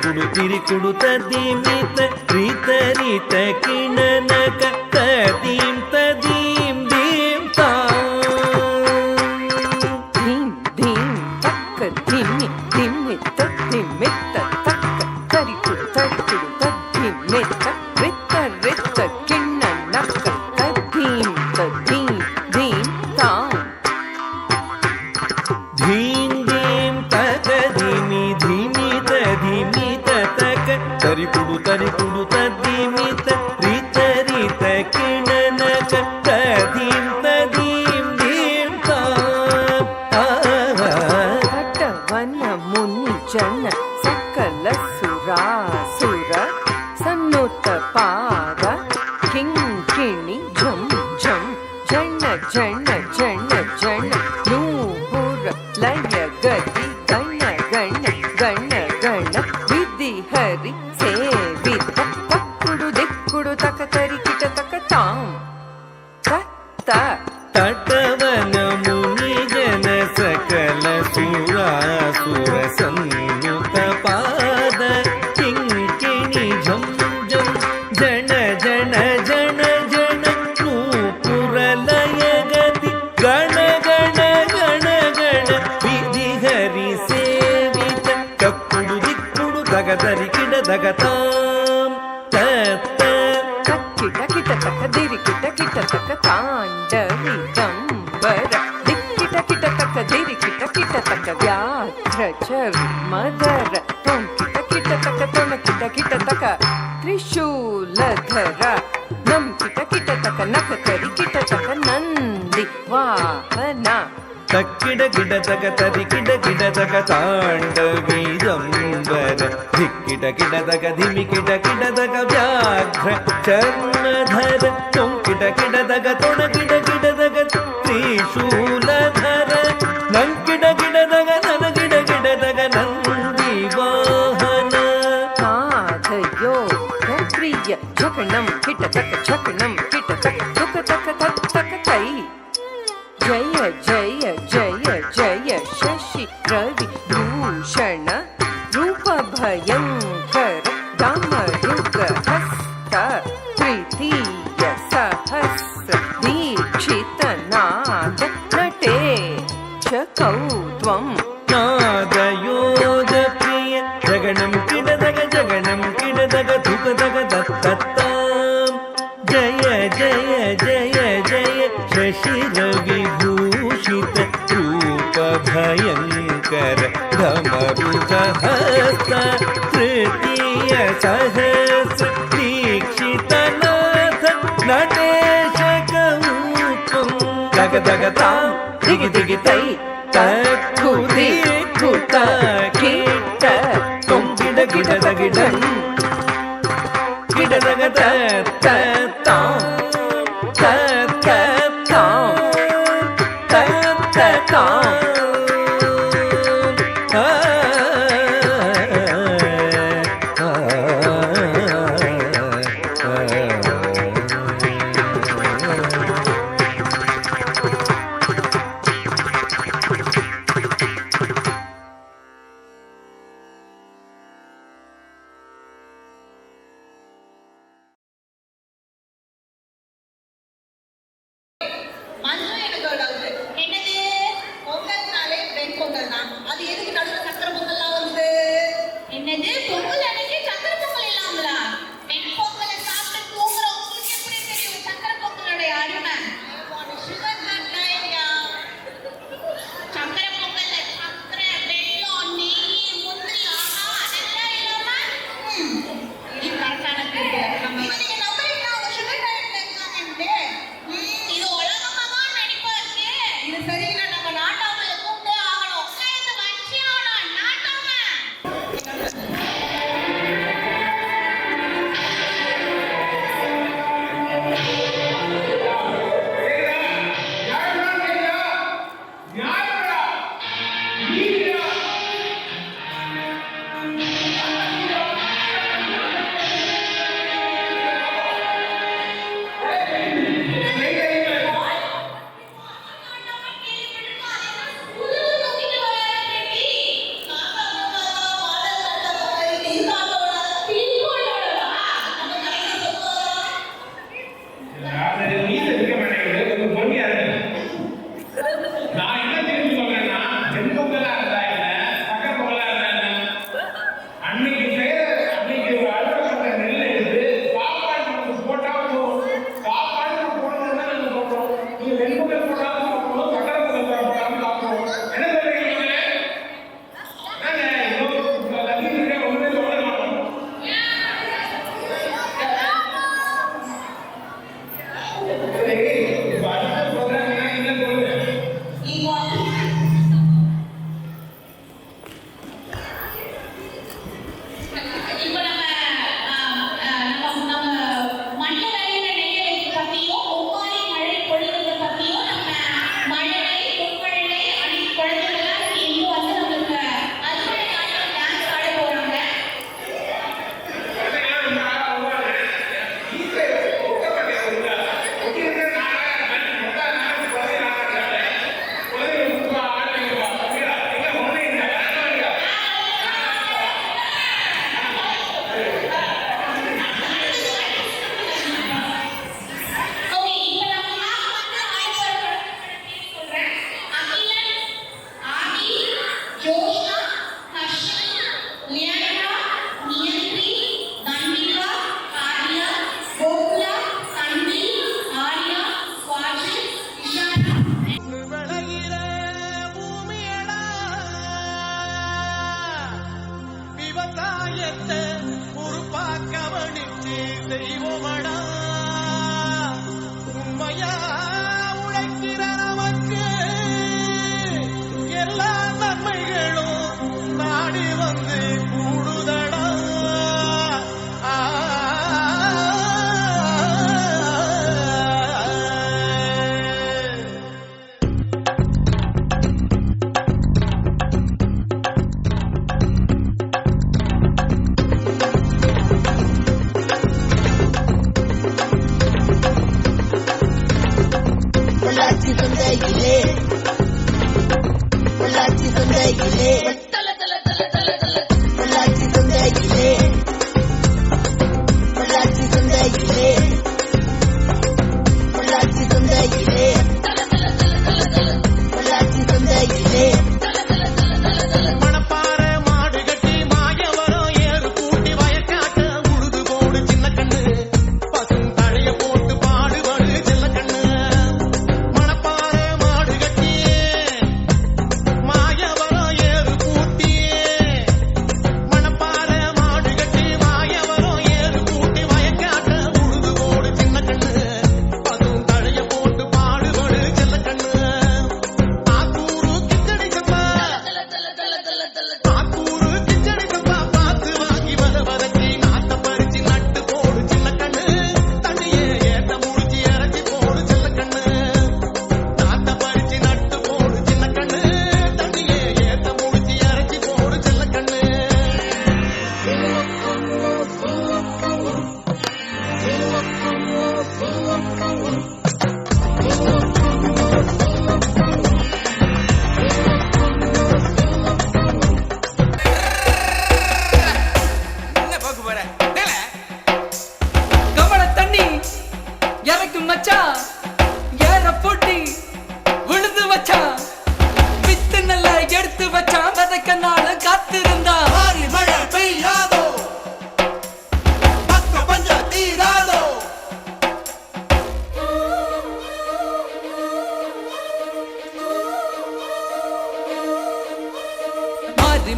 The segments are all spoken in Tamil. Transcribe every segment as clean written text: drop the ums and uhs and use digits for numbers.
ತಿರಿ ಕುಡು ತದಿಮಿತ ರೀತ ರೀತ ಕಿಣನಕ ತದೀಂ ತದೀಂ ದೀಂ ತಾ ಧೀಂ ಧೀಂ ತಕ್ಕ ಧಿಮ್ಮಿ ಧಿಮ್ಮಿತ್ತ ಧಿಮ್ಮಿತ್ತ ತಕ್ಕ ತರಿಕುಡು ತದ್ಧಿಮ್ಮಿತ್ತ ರಿತ್ತ ರಿತ್ತ ಕಿಣ್ಣನಕ ತದೀಂ ತದೀಂ ದೀಂ ತಾ ಧೀಂ ದೀಂ ತಕ ಧಿಮಿ ಧಿಮಿತ ಧಿಮಿತ ತಕ ತರಿಕುಡು ತದ್ದಿಮಿತ ರೀತ ರೀತ ಕಿಣನಕ ತದೀಂ ತದೀಂ ದೀಂ ತಾ ಕಟವನ ಮುನಿಜನ ಸಕಲ ಸುರಾಸುರ ಸನ್ನುತ ಪಾರ ಕಿಂಕಿಣಿ ಝಂ ಝಂ ಜಣ ಜಣ ಜಣ ಜಣ ನೂಪುರ ಲಯ ಗತಿ ಗಣ ಗಣ ಗಣ ಗಣ ವಿಧಿ ಹರಿ ಸೇವಿತ ತಕ್ಕುಡು ದಿಕ್ಕುಡು ತಕ ತರಿ ಕಿಟ ತಕ ತಾಂ ತತ್ತ ತಟವನ ಮುನಿಜನ ಸಕಲ ಸುರಾಸುರ ಸನ್ನುತ ಪಾದ ಕಿಂಕಿಣಿ ಝಂ ಝಂ ಜಣ ಜಣ ಜಣ ಜಣ ನೂಪುರ ಲಯ ಗತಿ ಗಣ ಗಣ ಗಣ ಗಣ ವಿಧಿ ಹರಿ ಸೇವಿತ ಕಕ್ಕುಡು ದಿಕ್ಕುಡು ದಗದರಿ ಕಿಡ ದಗತಾಂ ತತ್ತ ಕಿಟ ಕಿಟ ತಕ ದಿರಿ ಕಿಟ ಕಿಟ ತಕ ತಾಂಡವಿ ದಂಬರ ದಿಕ್ಕಿಟ ಕಿಟ ತಕ ದಿರಿ ಕಿಟ ಕಿಟ ತಕ ವ್ಯಾಘ್ರ ಚರ್ಮದರ ತೊಂ ಕಿಟ ಕಿಟ ತಕ ತೊಣ ಕಿಟ ಕಿಟ ತಕ ತ್ರಿಶೂಲಧರ ನಂ ಕಿಟ ಕಿಟ ತಕ ನಕ ಕರಿ ಕಿಟ ತಕ ನಂದಿ ವಾಹನ ತಕ್ಕಿಡ ಗಿಡ ತಗ ತರಿ ಕಿಡ ಗಿಡ ತಗ ತಾಂಡವಿ ದಂಬರ ಧಿಕ್ಕಿಡ ಕಿಡ ತಗ ಧಿಮಿ ಕಿಡ ಕಿಡ ತಗ ವ್ಯಾಘ್ರ ಚರ್ಮಧರ ತೊಂ ಕಿಡ ಕಿಡ ತಗ ತೊಣ ಕಿಡ ಕಿಡ ತಗ ತ್ರಿಶೂಲಧರ ನಂ ಕಿಡ ಕಿಡ ತಗ ನನ ಕಿಡ ಕಿಡ ತಗ ನಂದಿ ವಾಹನ ಪಾದಯೋಗ ಪ್ರಿಯ ಝಕಣಂ ಕಿಟ ತಕ ಝಕಣಂ ಕಿಟ ತಕ ತುಕ ತಕ ತಕ್ ತಕ ತೈ ಜಯ ಜಯ ಜಯ ಜಯ ಶಶಿ ರವಿ ಭೂಷಣ ರೂಪ ಭಯಂಕರ ಡಮರುಗ ಹಸ್ತ ತೃತೀಯ ಸಹಸ್ರ ದೀಕ್ಷಿತ ನಾದ ನಟೇಶ ಕೌತ್ವಂ ನಾದಯೋಗ ಪ್ರಿಯ ಜಗಣಂ ಕಿಡದಗ ತುಕ ತಗ ತತ್ತಾಂ ಜಯ ಜಯ ಜಯ ಜಯ ಶಶಿ ರವಿ ಭೂಷಿತ ರೂಪ ಭಯಂಕರ ಧಮರುಗ ಹಸ್ತ ತೃತೀಯ ಸಹಸ್ರ ದೀಕ್ಷಿತ ನಾಥ ನಟೇಶ ಕೌತ್ವಂ ದಗ ದಗ ತಾಂ ದಿಗಿ ದಿಗಿ ತೈ ತಕ್ಕುದಿ ಕುತ ಕಿಟ ತೊಂ ಗಿಡ ಗಿಡದ ಗಿಡಂ ಗಿಡದಗ ತಾಂ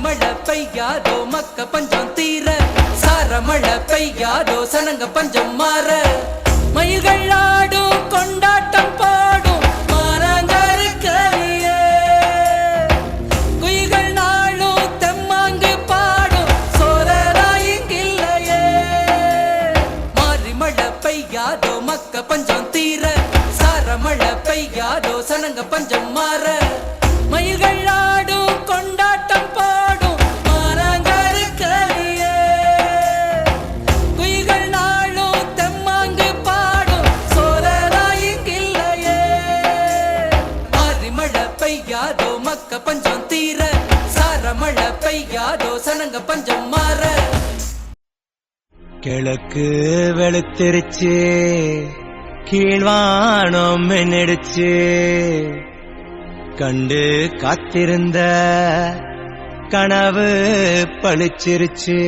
மழை பெய்யாதோ மக்க பஞ்சம் தீர சார மழை பெய்யாதோ சனங்க பஞ்சம் மாற மயில்கள் ஆடும் கொண்டாட்டம் பாடும் மாறாங்கருக்கலையே குயில்கள் நாளும் தெம்மாங்கு பாடும் சோரராயிங்கில்லையே மாறி மழை பெய்யாதோ மக்க பஞ்சம் தீர சார மழை பெய்யாதோ சனங்க பஞ்சம் மாற மயில்கள் ஆடும் கொண்டாட்டம் பாடும் மாறாங்கருக்கலையே குயில்கள் நாளும் தெம்மாங்கு பாடும் சோரராயிங்கில்லையே மாறி மழை பெய்யாதோ மக்க பஞ்சம் தீர சார மழை பெய்யாதோ சனங்க பஞ்சம் மாற கிழக்கு வெளுத்திருச்சு கீழ்வானம் மின்னிடுச்சு கண்டு காத்திருந்த கனவு பளிச்சிருச்சு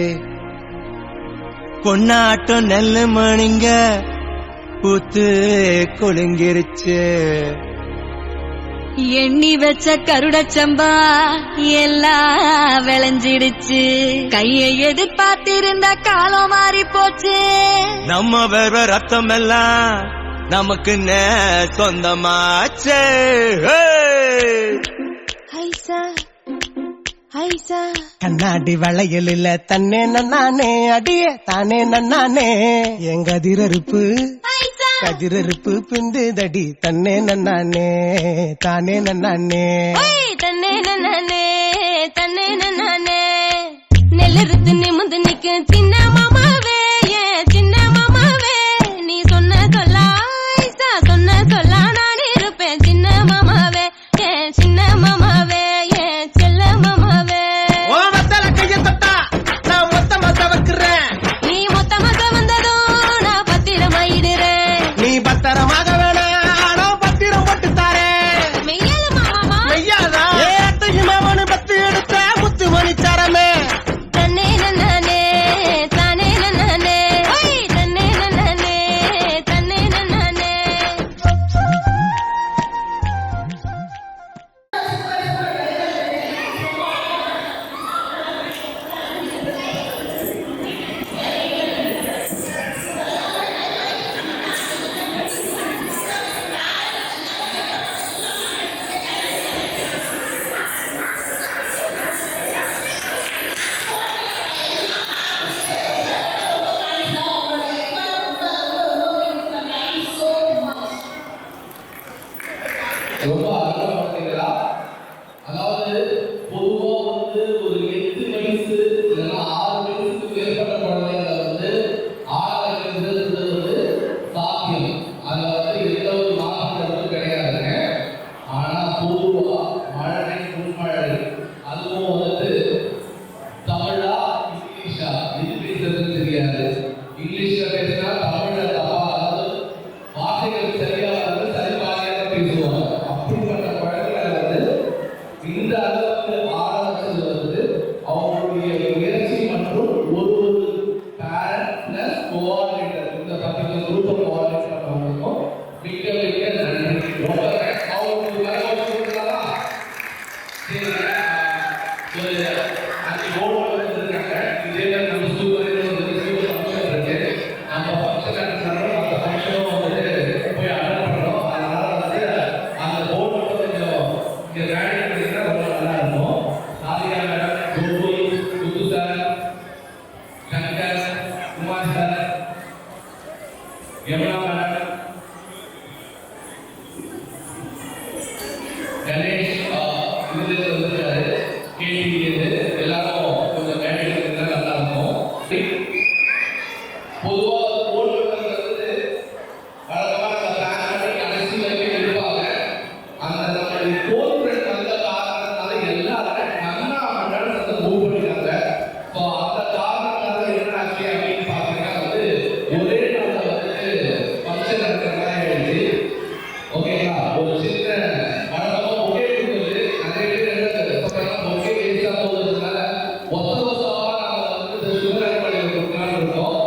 பொன்னாட்டம் நெல்லு மணிங்க பூத்து குலுங்கிருச்சு எண்ணி வச்ச கருடச்சம்பா எல்லாம் விளைஞ்சிடுச்சு கையை எதிர்பார்த்திருந்த காலம் மாறி போச்சு நம்ம வேற ரத்தம் எல்லாம் நமக்குன்னு சொந்தமாச்சே. கண்ணாடி வளையல் இல்ல தன்னே நன்னானே அடிய தானே நன்னானே எங்க கதிரறுப்பு பிந்து தடி தன்னே நன்னானே தானே நன்னானே தன்னே நன்னானே தன்னே நன்னானே நெல்லறுத்து நிமிந்து நிக்க சின்ன மாமாவே சின்ன மாமாவே நீ சொன்ன சொல்லா சொன்ன சொல்லா நான் இருப்பேன் சின்ன மாமாவே சின்ன மாமாவே செல்ல மாமாவே கைய தொட்டா நான் மொத்தமா தவக்குறேன் நீ மொத்தமா வந்ததும் நான் பத்திரமாயிடுறேன் நீ பத்திரமாக வேணாம் பத்திரம் போட்டு தாரேன் மெய்யாத மாமா மெய்யாதா ஏத்தையும் மாமனு பத்து எடுத்த முத்து மணிச்சாரமே தன்னே நன்னானே தானே நன்னானே தன்னே நன்னானே தன்னே நன்னானே ரொம்ப அழகா பார்த்தீங்களா? அதாவது பொதுவா ஒரு 8 வயசு இல்லைன்னா 6 வயசுக்கு மேற்பட்ட குழந்தைகளை ஆட வைக்கிறது சாத்தியம். அதுல எந்த ஒரு மாற்றமும் கிடையாதுங்க. ஆனா பொதுவா மழை முன்மழை அதுவும் தமிழா இங்கிலீஷா இது பேசுறது தெரியாது. இங்கிலீஷ்ல பேசினா தமிழ்ல தப்பா வார்த்தைகள் சரியா சரிபாதியாக பேசுவாங்க. அப்படிப்பட்ட குழந்தைகள் இந்த அளவுக்கு ஆரம்பிச்சது அவங்களுடைய முயற்சி மற்றும் ஒரு பேரண்ட் பிளஸ் கோஆர்டினேட்டர் இந்த பர்டிகுலர் குரூப்பை கோஆர்டினேட் பண்ணவங்களுக்கும் மிக்க மிக்க நன்றி. அவங்களுக்கு அன்னைக்கு போர்டு வந்துருக்காங்க. இதே மாதிரி நம்ம சூப்பர் ஃபங்க்ஷன் இருக்கு. நம்ம ஃபங்க்ஷன் அந்த ஃபங்க்ஷனும் போய் அட்டன் பண்ணுறோம். அதனால அந்த போர்டு கொஞ்சம் இங்கே வேலை பண்ணிங்கன்னா ரொம்ப நல்லா இருக்கும். சாதியா மேடம், கோகுல், குத்து sir, Shankar, Kumar sir, Yamuna madam, Ganesh இதுல வந்துருக்காரு. கேள்வி எல்லாரும் கொஞ்சம் வேலை நல்லா இருக்கும். பொதுவாக போர்டு வழக்கமாக பிளான் பண்ணி கடைசி வரைக்கும் இருப்பாங்க. அந்த நம்மளுடைய கோர்பரேட் வந்த காரணத்தினால எல்லாரும் நல்லா அந்த மூவ் பண்ணிட்டாங்க. ஸோ அந்த காரணத்தினால என்ன ஆச்சு அப்படின்னு பார்த்தீங்கன்னா ஒரே நாளில் ஃபங்க்ஷன் நடக்கிற மாதிரி ஆயிடுச்சு. ஓகேங்களா? ஒரு சின்ன வழக்கமாக பொக்கே கொடுக்குறது நிறைய பேர் பொக்கே வேஸ்டாக போகிறதுனால ஒத்த வருஷமாக நாங்கள் சுகர் பள்ளியில் கொடுக்கலான்னு இருக்கோம்.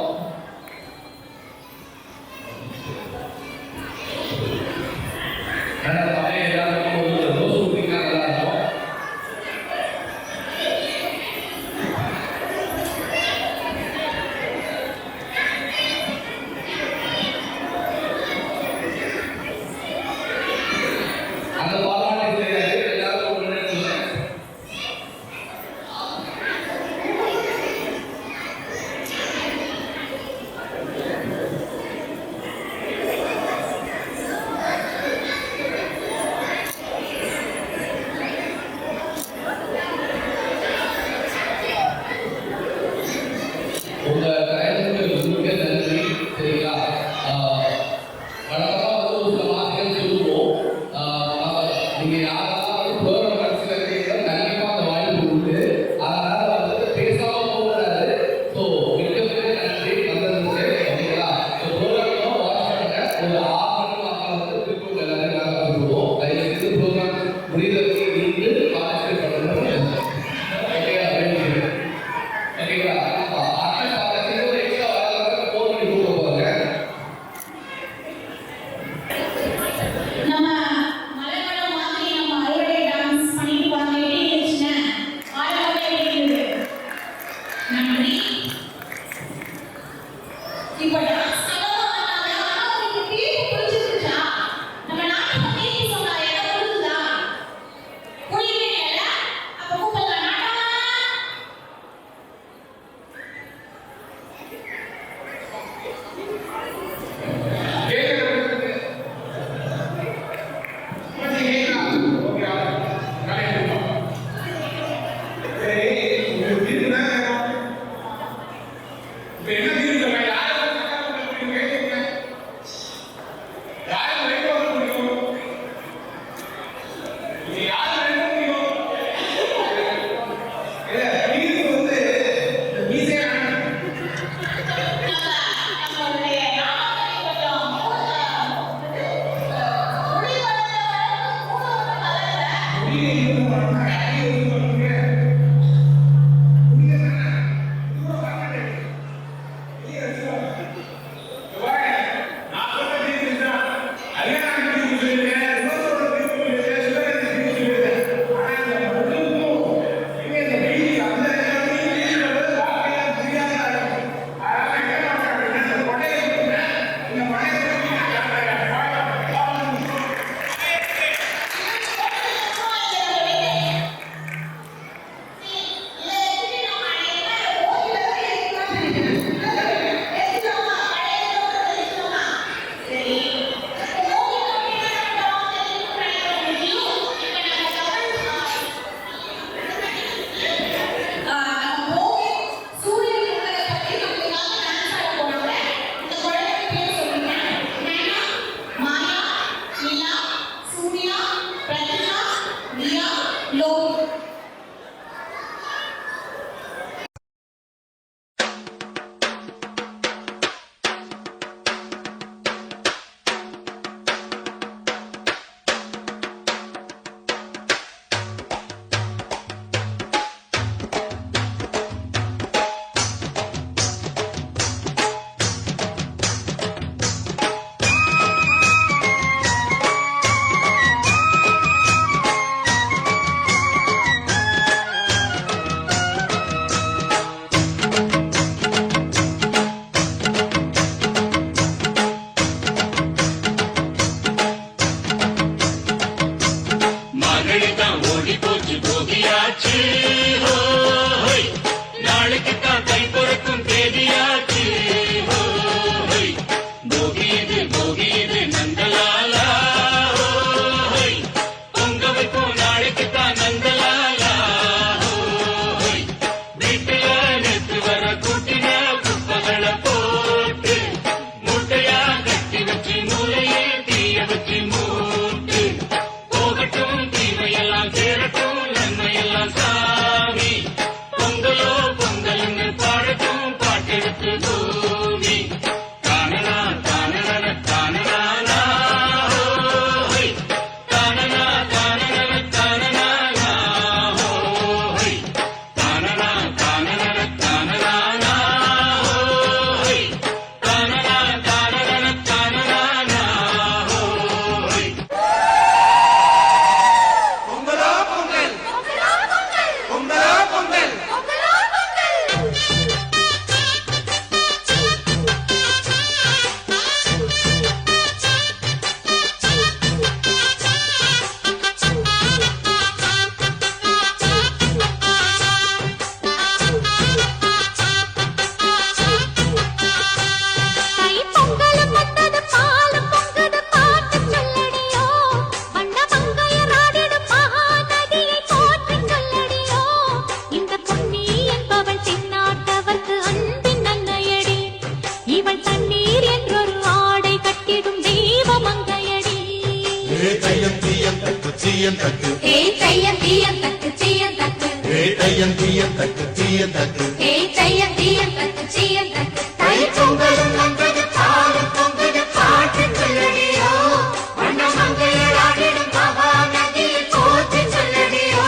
அந்த பாராட்டு எல்லாரும் தையம் தீயம் தக்கு சீயம் தக்கு ஏய் தையம் தீயம் தக்கு சீயம் தக்கு தையம் தீயம் தக்கு சீயம் தக்கு ஏய் தையம் தீயம் தக்கு சீயம் தக்கு தை பொங்கலும் வந்தது பாலும் பொங்குது பாட்டு சொல்லடியோ வண்ண மங்கையர் ஆடிடும் மகா நதியில் போற்றி சொல்லடியோ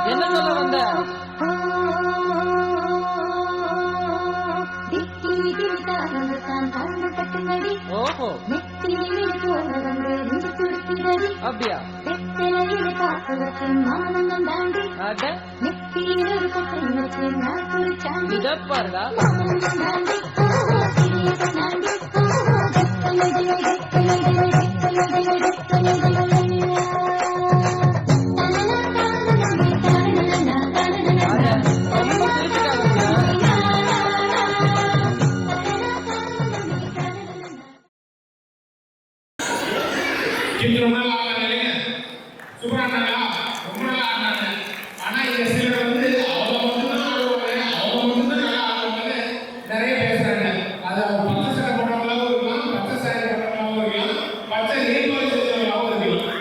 என்ன சொல்ல வந்த ஓஹோ அப்படியா அட இத பாருடா கிட்ட ரொம்ப நாள் ஆனாங்க சூப்பரா ஆனாங்க ரொம்ப நாள் ஆனாங்க ஆனா இந்த சிலர் வந்து அவங்க மட்டும்தான் ஆடுவாங்க அவங்க மட்டும்தான் நல்லா ஆடுவாங்க நிறைய பேசுறாங்க அது பச்சை சேலை போட்டவங்களாவும் இருக்கலாம் பச்சை சேலை போட்டவங்களாவும் இருக்கலாம் பச்சை நீர்வாழ் செஞ்சவங்களாவும் இருக்கலாம்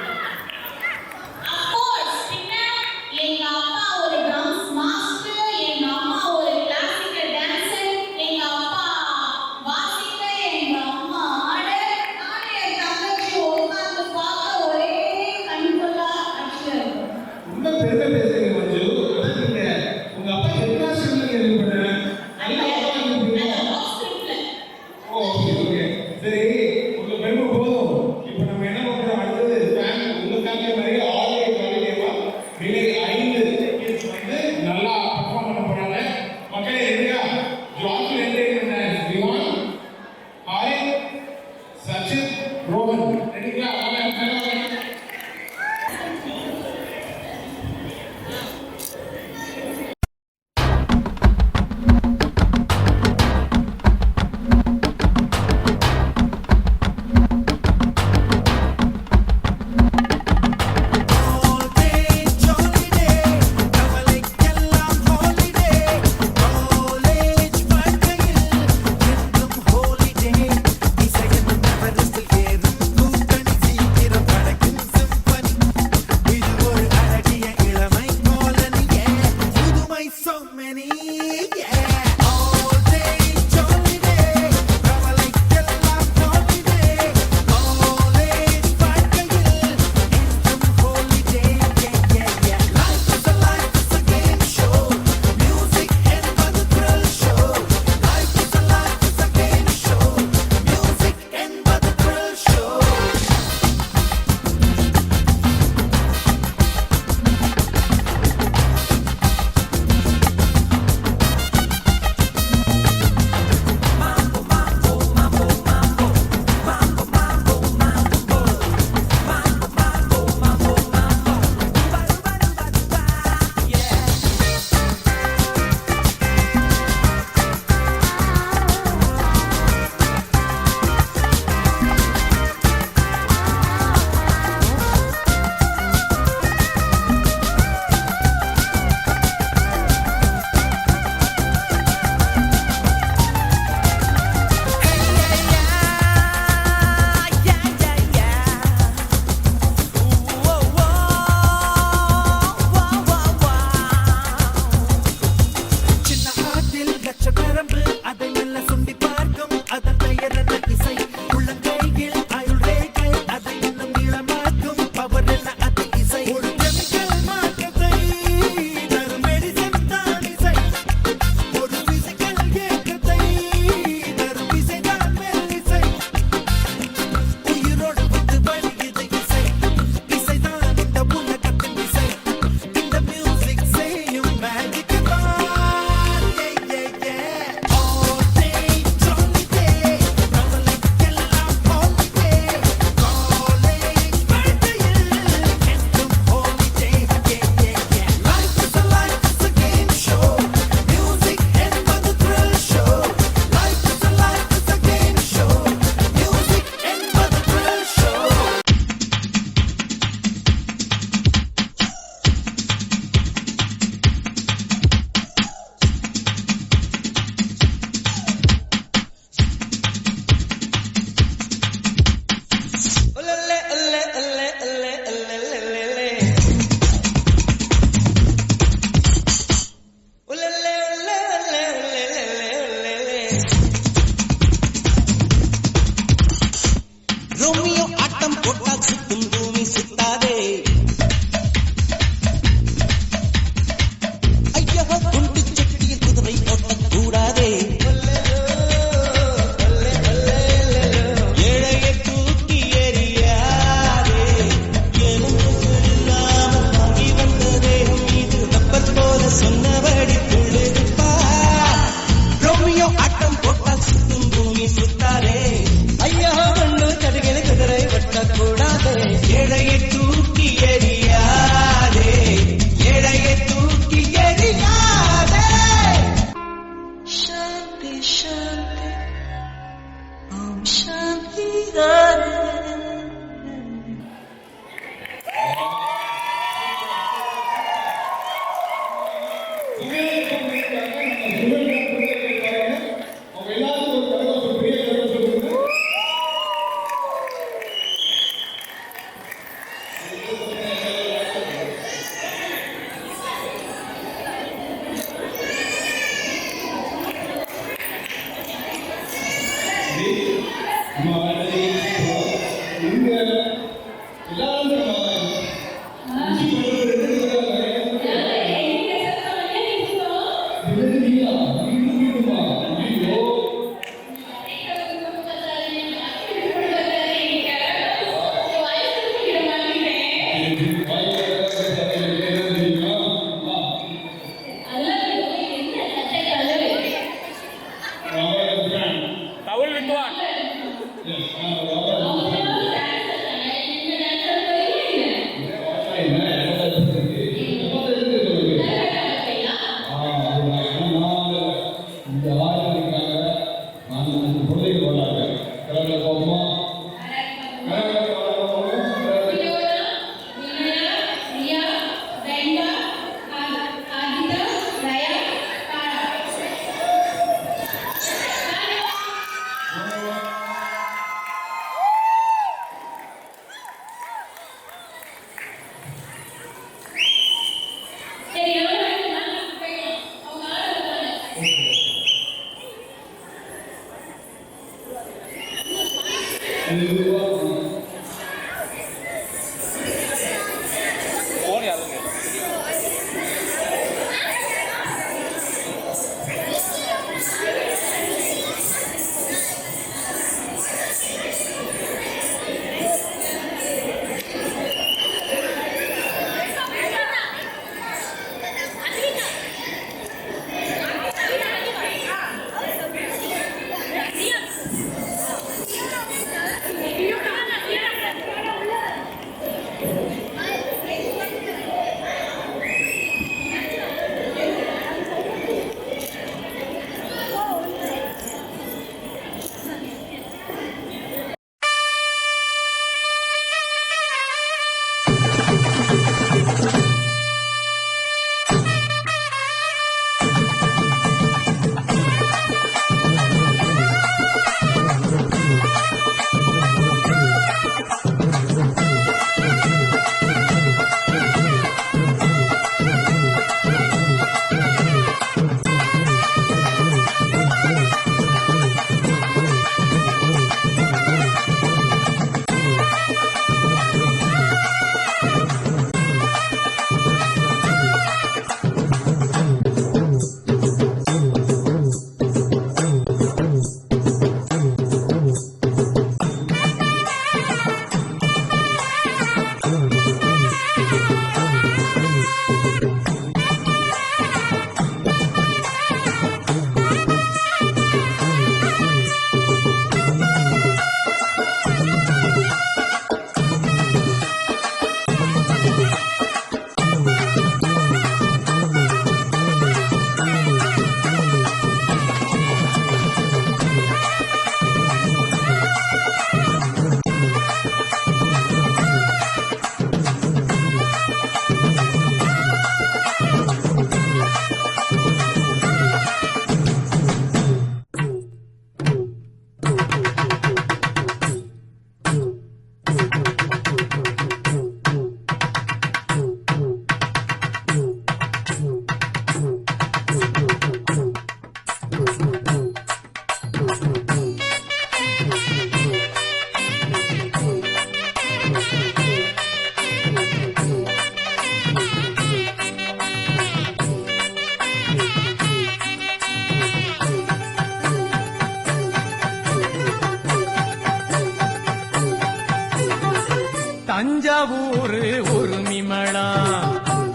தஞ்சாவூர் உரிமிமளா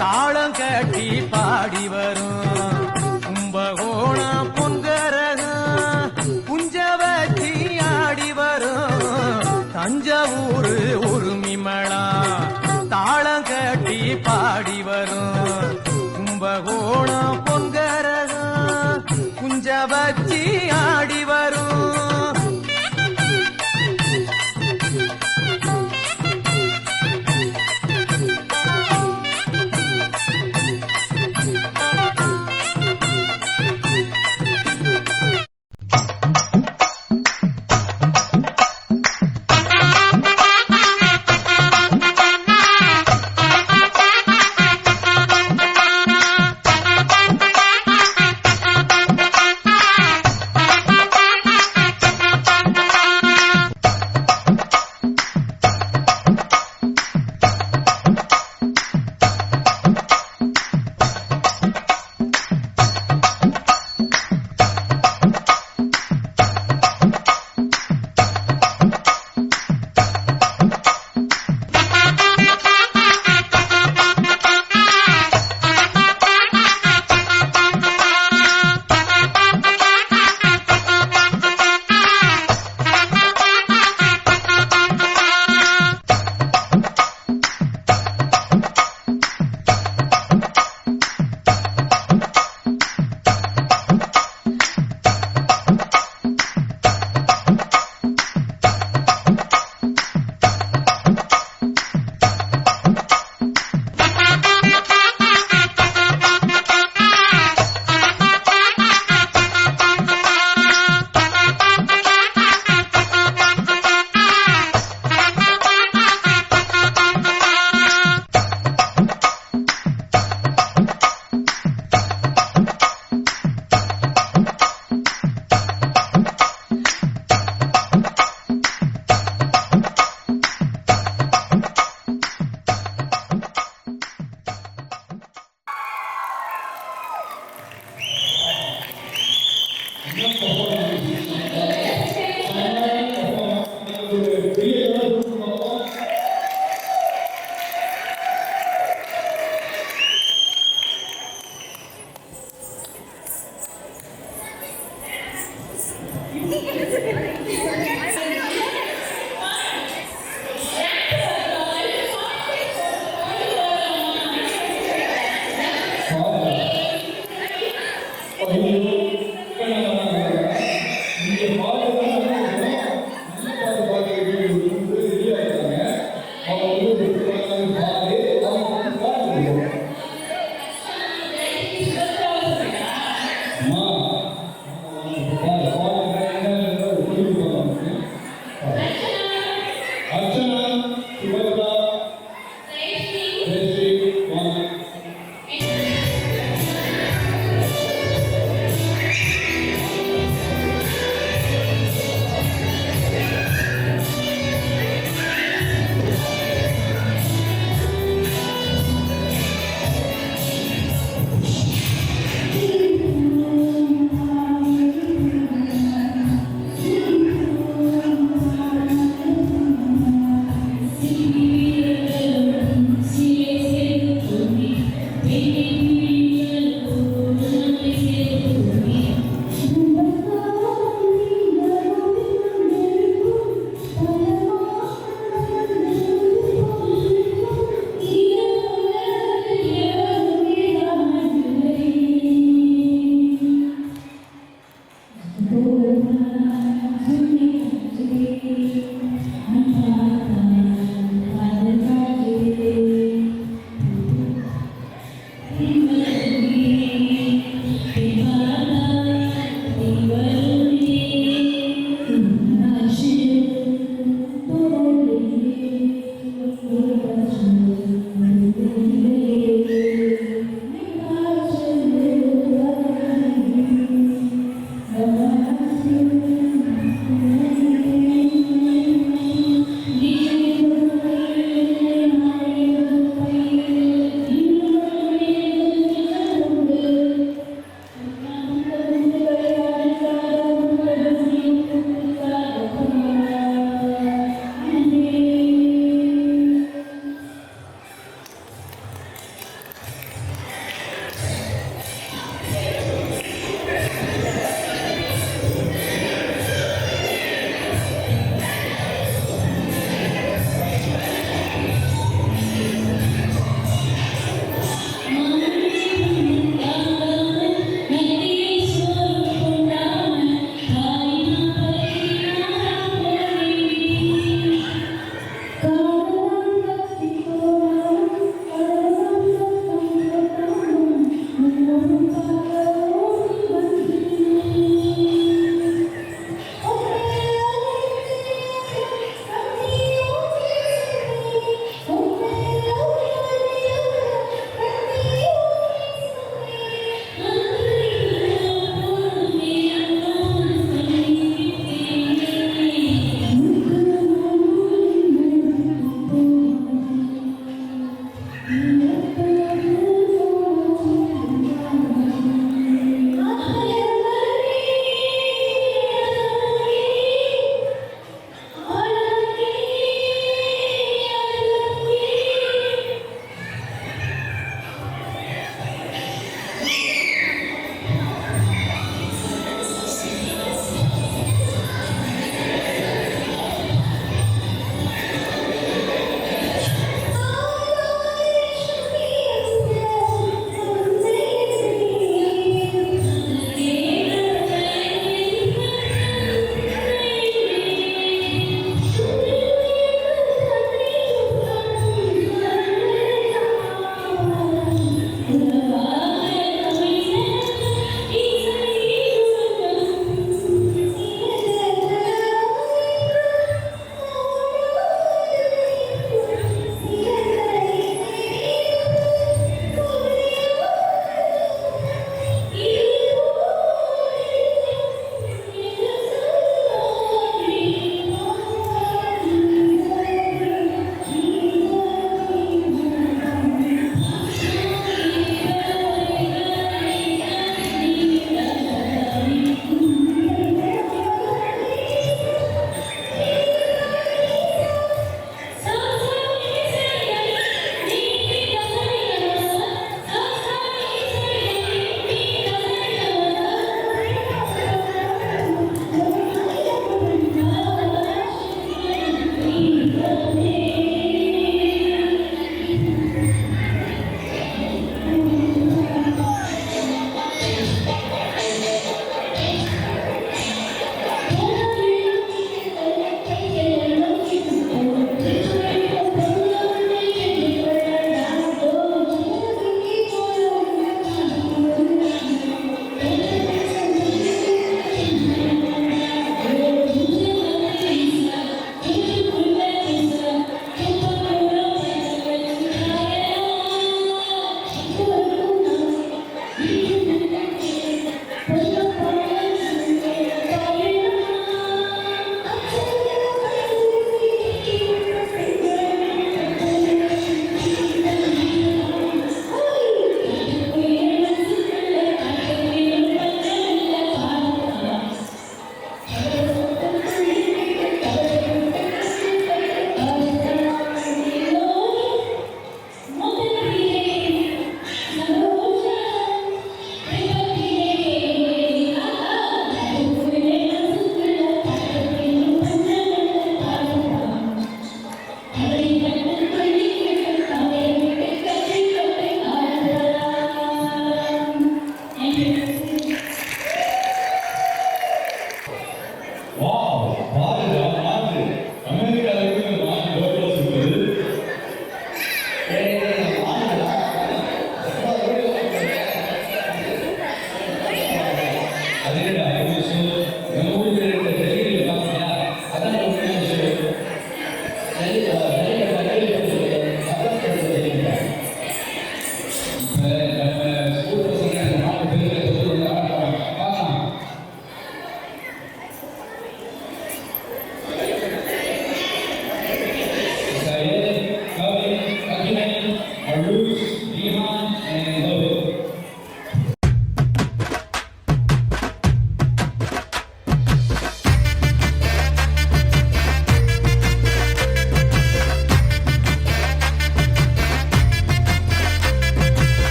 தாளம் கட்டி பாடி வரும் கும்பகோணம் பொன்கரகம் குஞ்ச வச்சி ஆடி வரும் தஞ்சாவூர் உரிமிமளா தாளம் கட்டி பாடி வரும் கும்பகோணம் பொன்கரகம் குஞ்ச வச்சி ஆடி வரும்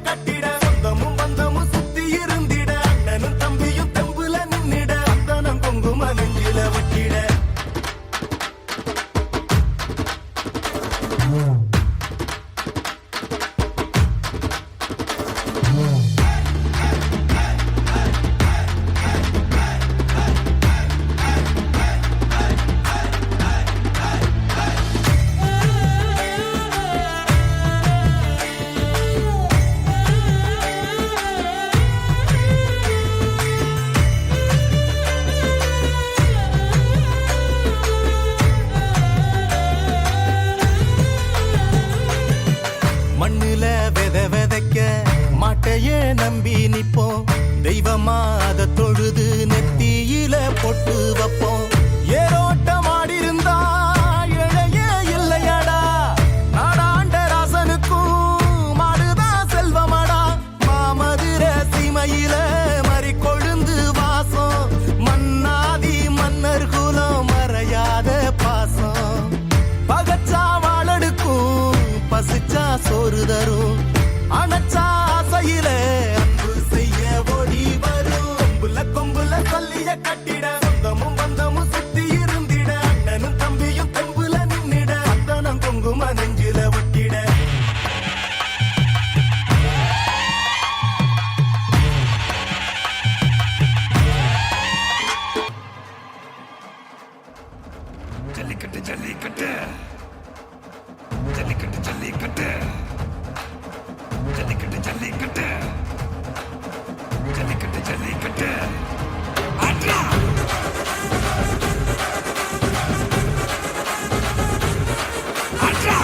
கட்டிட சொந்தமும் பந்தமும் சுத்தி இருந்திட அண்ணனும் தம்பியும் தெம்புல நின்னிட அத்தனம் குங்கும நெஞ்சில வட்டிட மண்ணுல விதைக்க மாட்டையே நம்பி நிப்போம் தெய்வமா அத தொழுது நெத்தியில பொட்டு வைப்போம் ஏரோட்டம் ஆடி இருந்தா இழையே இல்லையடா நாடாண்ட ராசனுக்கும் மாடுதான் செல்வமடா மாமதுர சீமையில மறி கொழுந்து வாசம் மன்னாதி மன்னர் குலம் மறையாத பாசம் பகச்சா வாழடுக்கும் பசிச்சா சோறு தரும் அணைச்சா ஆசையில அன்பு செய்ய ஓடி வரும் கொம்புல சொல்லிய கட்டிட சொந்தமும் பந்தமும் சுத்தி இருந்திட அண்ணனும் தம்பியும் தெம்புல நின்னிட அத்தனம் குங்கும நெஞ்சில ஒட்டிட ஜல்லிக்கட்டு ஜல்லிக்கட்டு ஜல்லிக்கட்டு ஜல்லிக்கட்டு ஜல்லிக்கட்டு ஜல்லிக்கட்டு ஜல்லிக்கட்டு ஜல்லிக்கட்டு ஆட்ரா ஆட்ரா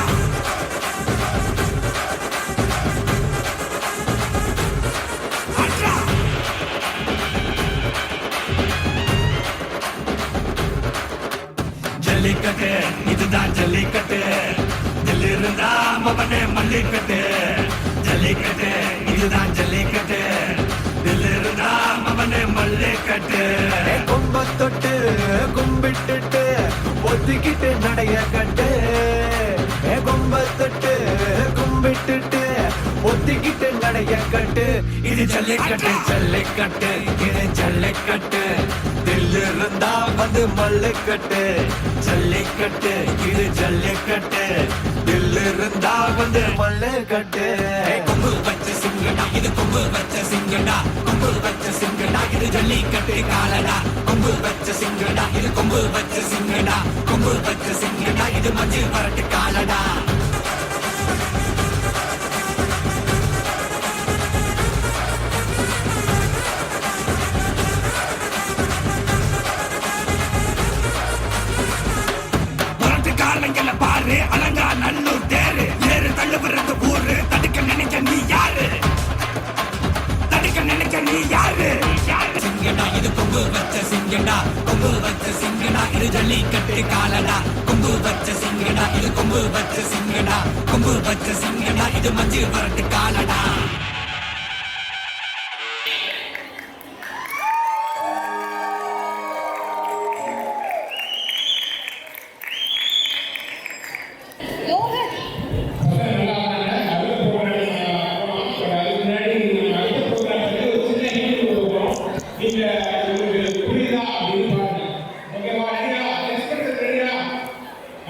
ஆட்ரா ஜல்லிக்கட்டு இதுதான் ஜல்லிக்கட்டு இருந்தா மவனே மல்லிக்கட்டு ஜல்லிக்கட்டு இதுதான் ஜல்லிக்கட்டு இருந்தா மவனே மல்லிக்கட்டு கொம்ப தொட்டு கும்பிட்டுட்டு ஒத்திக்கிட்டு நடைய கட்டு கொம்ப தொட்டு கும்பிட்டுட்டு ஒத்திக்கிட்டு நடைய கட்டு இது ஜல்லிக்கட்டு ஜல்லிக்கட்டு இது ஜல்லிக்கட்டு இருந்தா வந்து மல்லிக்கட்டு ஜல்லிக்கட்டு இது ஜல்லிக்கட்டு இருந்தா வந்து மல்லிக்கட்டு கொம்பு வச்ச சிங்கடா இது கொம்பு வச்ச சிங்கடா கொம்பு வச்ச சிங்கடா இது ஜல்லிக்கட்டு காலடா கொம்பு வச்ச சிங்கடா இது கொம்பு வச்ச சிங்கடா கொம்பு வச்ச சிங்கடா இது மஞ்சள் வரட்டு காலடா பாரு அலங்கா நல்லூர் தேரு ஏறு தள்ளு பிறந்த ஊரு தடுக்க நினைக்க நீ யாரு தடுக்க நினைக்க நீ யாரு சிங்கடா இது கொம்பு வச்ச சிங்கடா கொம்பு வச்ச சிங்கடா இது ஜல்லிக்கட்டு காலடா கொம்பு வச்ச சிங்கடா இது கொம்பு வச்ச சிங்கடா கொம்பு வச்ச சிங்கடா இது மஞ்சள் வரட்டு காலடா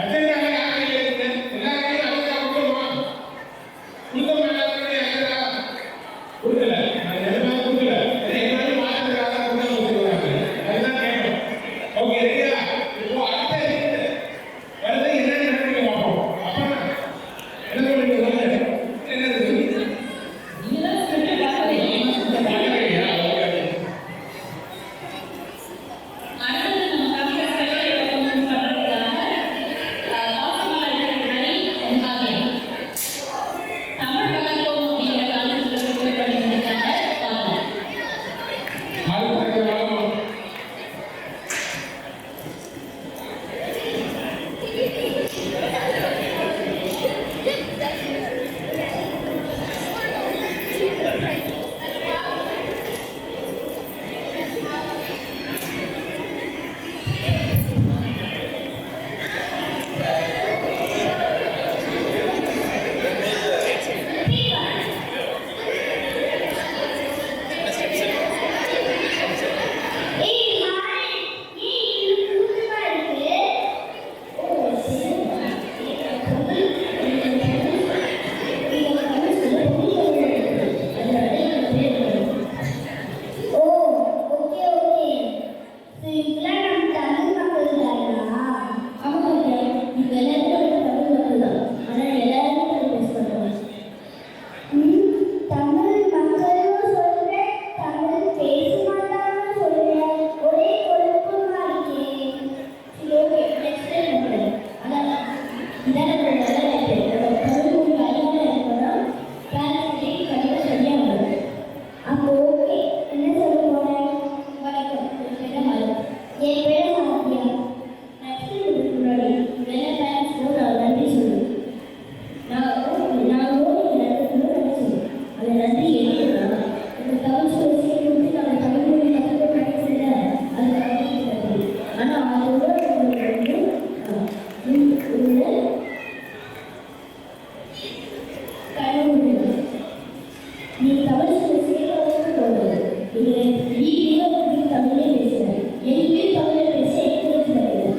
அஜெண்டா யாரும் இல்லை எல்லாரையும் அவங்க கொண்டு போவாங்க தமிழ் சேர்க்கணும்னு தோணுது. இது வீட்டில் தமிழே பேசுகிறேன். எங்கேயும் தமிழை பேச எங்களுக்கு கிடையாது.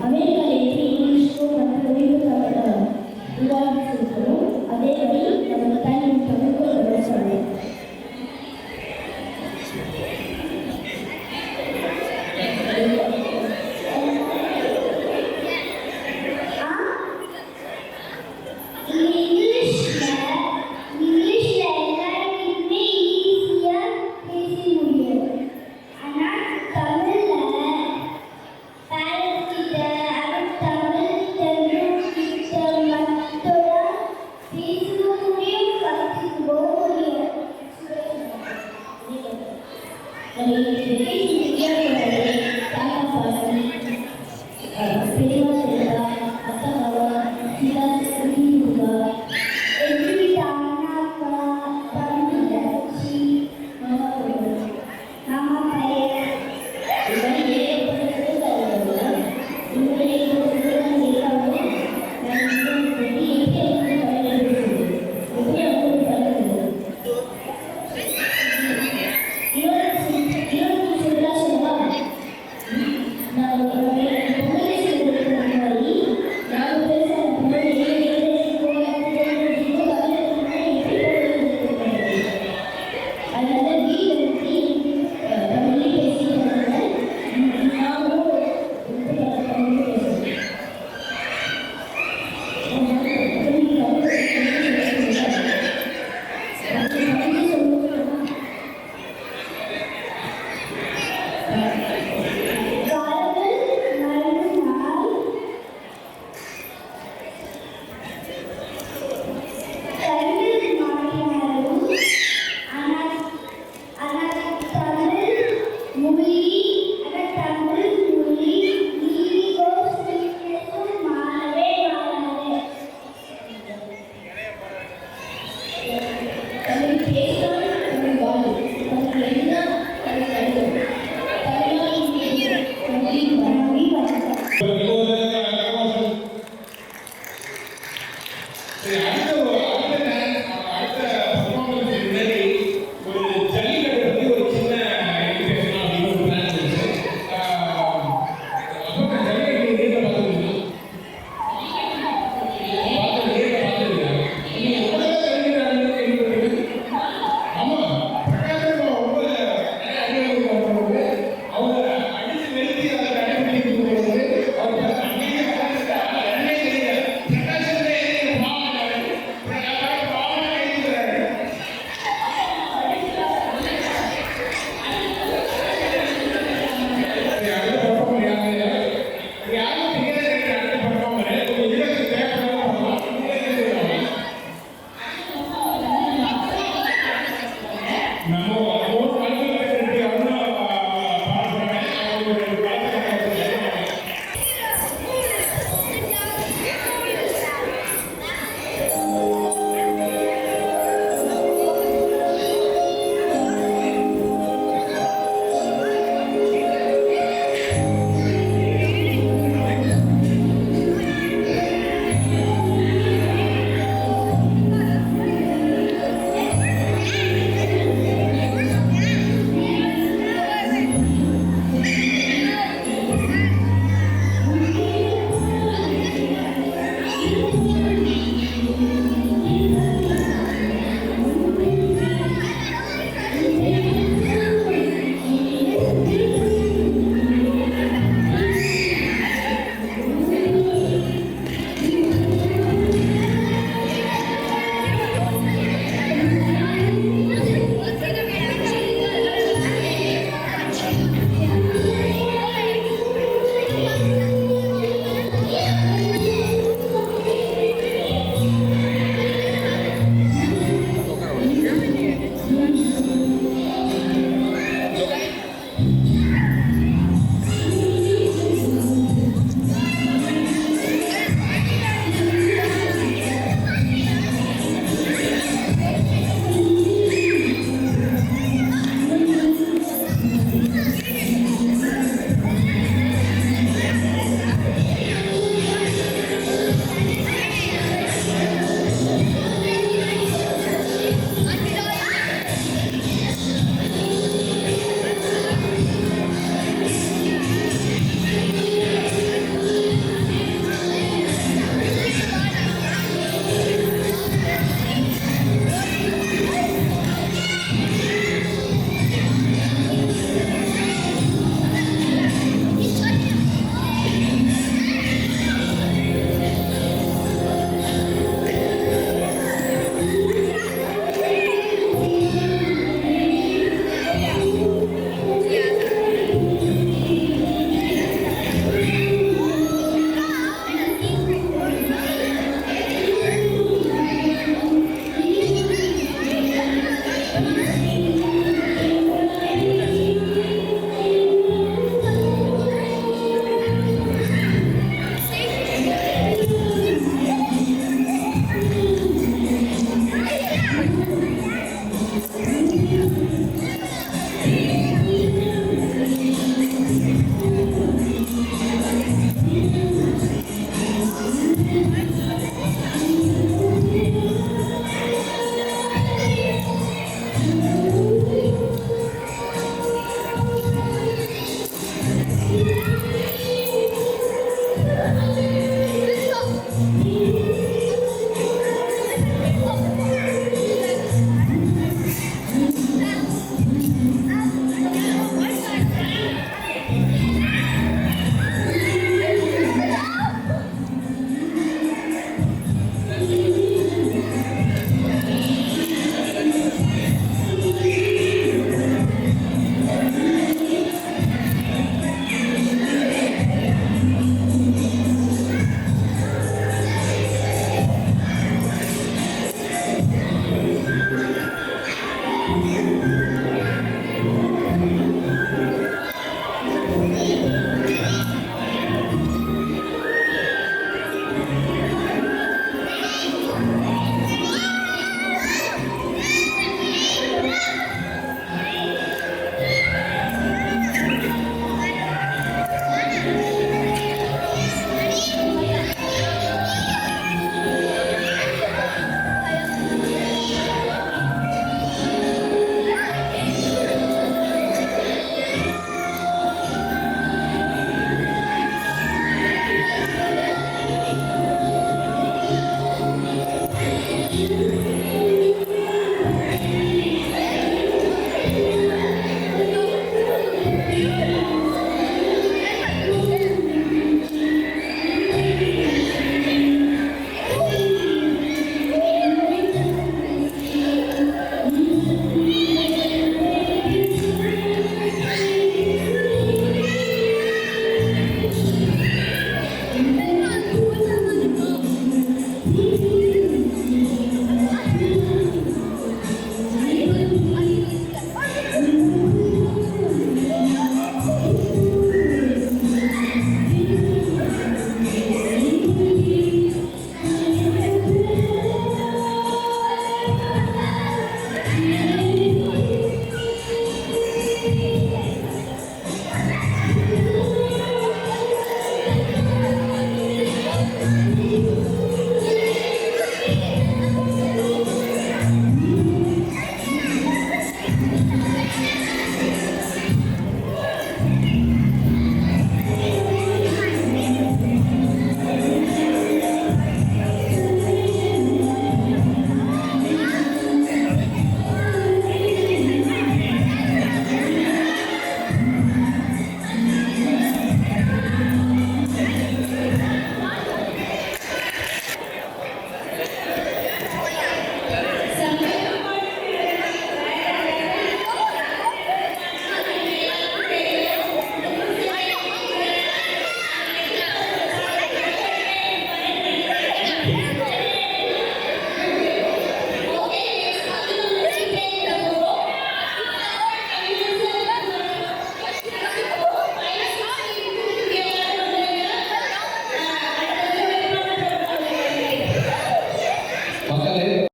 அமெரிக்காவில் எப்படி இங்கிலீஷ்க்கும் மற்ற மொழிக்கும் விவாதம் இருக்கணும், அதே மாதிரி நம்ம தமிழுக்கும் நம்ம சொல்லணும். இங்கிலீஷ்